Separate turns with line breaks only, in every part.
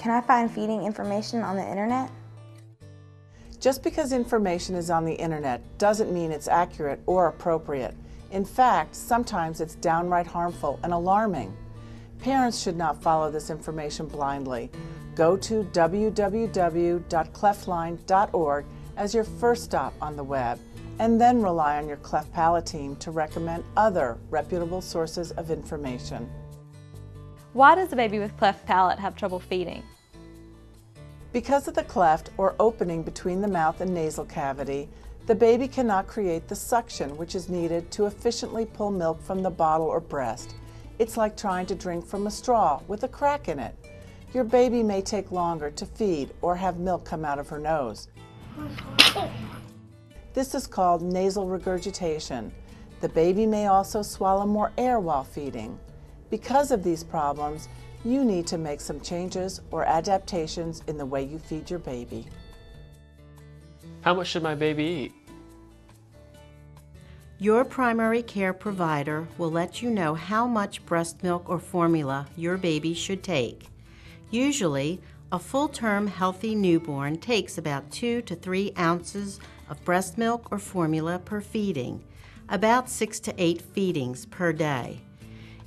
Can I find feeding information on the internet?
Just because information is on the internet doesn't mean it's accurate or appropriate. In fact, sometimes it's downright harmful and alarming. Parents should not follow this information blindly. Go to www.cleftline.org as your first stop on the web, and then rely on your cleft palate team to recommend other reputable sources of information.
Why does a baby with cleft palate have trouble feeding?
Because of the cleft or opening between the mouth and nasal cavity, the baby cannot create the suction which is needed to efficiently pull milk from the bottle or breast. It's like trying to drink from a straw with a crack in it. Your baby may take longer to feed or have milk come out of her nose. This is called nasal regurgitation. The baby may also swallow more air while feeding. Because of these problems, you need to make some changes or adaptations in the way you feed your baby.
How much should my baby eat?
Your primary care provider will let you know how much breast milk or formula your baby should take. Usually, a full-term healthy newborn takes about 2 to 3 ounces of breast milk or formula per feeding, about 6 to 8 feedings per day.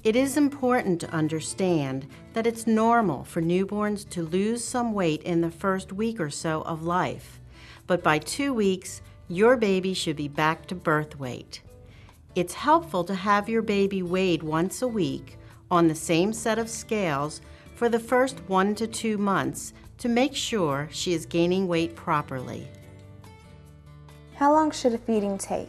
It is important to understand that it's normal for newborns to lose some weight in the first week or so of life, but by 2 weeks, your baby should be back to birth weight. It's helpful to have your baby weighed once a week on the same set of scales for the first 1 to 2 months to make sure she is gaining weight properly.
How long should a feeding take?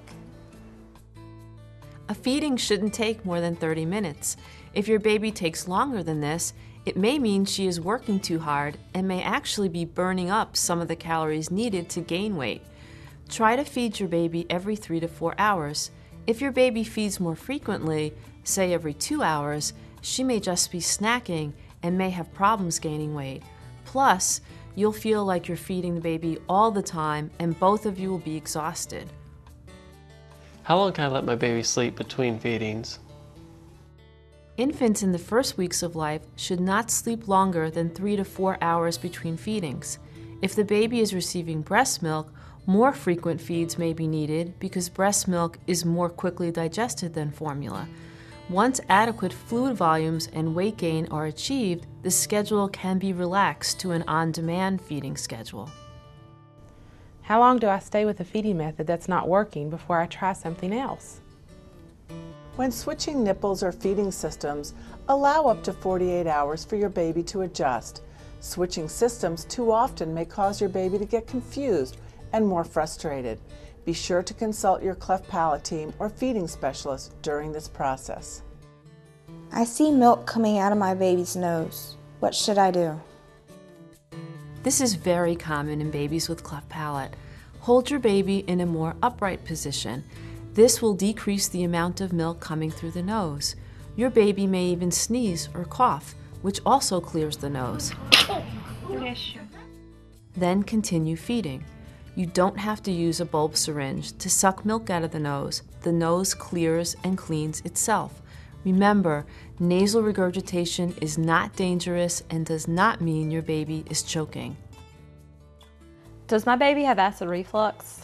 A feeding shouldn't take more than 30 minutes. If your baby takes longer than this, it may mean she is working too hard and may actually be burning up some of the calories needed to gain weight. Try to feed your baby every 3 to 4 hours. If your baby feeds more frequently, say every 2 hours, she may just be snacking and may have problems gaining weight. Plus, you'll feel like you're feeding the baby all the time and both of you will be exhausted.
How long can I let my baby sleep between feedings?
Infants in the first weeks of life should not sleep longer than 3 to 4 hours between feedings. If the baby is receiving breast milk, more frequent feeds may be needed because breast milk is more quickly digested than formula. Once adequate fluid volumes and weight gain are achieved, the schedule can be relaxed to an on-demand feeding schedule.
How long do I stay with a feeding method that's not working before I try something else?
When switching nipples or feeding systems, allow up to 48 hours for your baby to adjust. Switching systems too often may cause your baby to get confused and more frustrated. Be sure to consult your cleft palate team or feeding specialist during this process.
I see milk coming out of my baby's nose. What should I do?
This is very common in babies with cleft palate. Hold your baby in a more upright position. This will decrease the amount of milk coming through the nose. Your baby may even sneeze or cough, which also clears the nose. Then continue feeding. You don't have to use a bulb syringe to suck milk out of the nose. The nose clears and cleans itself. Remember, nasal regurgitation is not dangerous and does not mean your baby is choking.
Does my baby have acid reflux?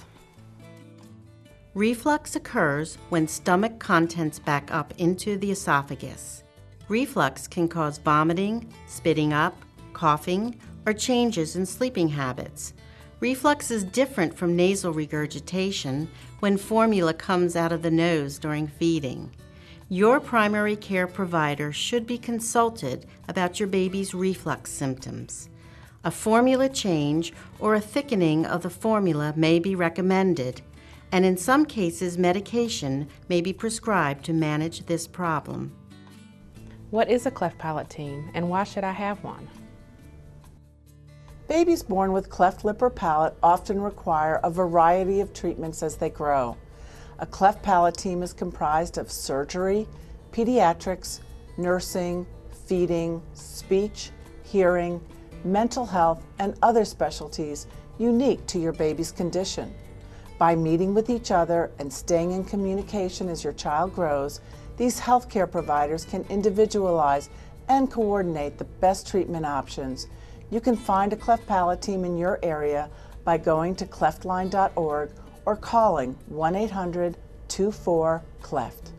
Reflux occurs when stomach contents back up into the esophagus. Reflux can cause vomiting, spitting up, coughing, or changes in sleeping habits. Reflux is different from nasal regurgitation when formula comes out of the nose during feeding. Your primary care provider should be consulted about your baby's reflux symptoms. A formula change or a thickening of the formula may be recommended, and in some cases medication may be prescribed to manage this problem.
What is a cleft palate team and why should I have one?
Babies born with cleft lip or palate often require a variety of treatments as they grow. A cleft palate team is comprised of surgery, pediatrics, nursing, feeding, speech, hearing, mental health, and other specialties unique to your baby's condition. By meeting with each other and staying in communication as your child grows, these healthcare providers can individualize and coordinate the best treatment options. You can find a cleft palate team in your area by going to cleftline.org or calling 1-800-24-CLEFT.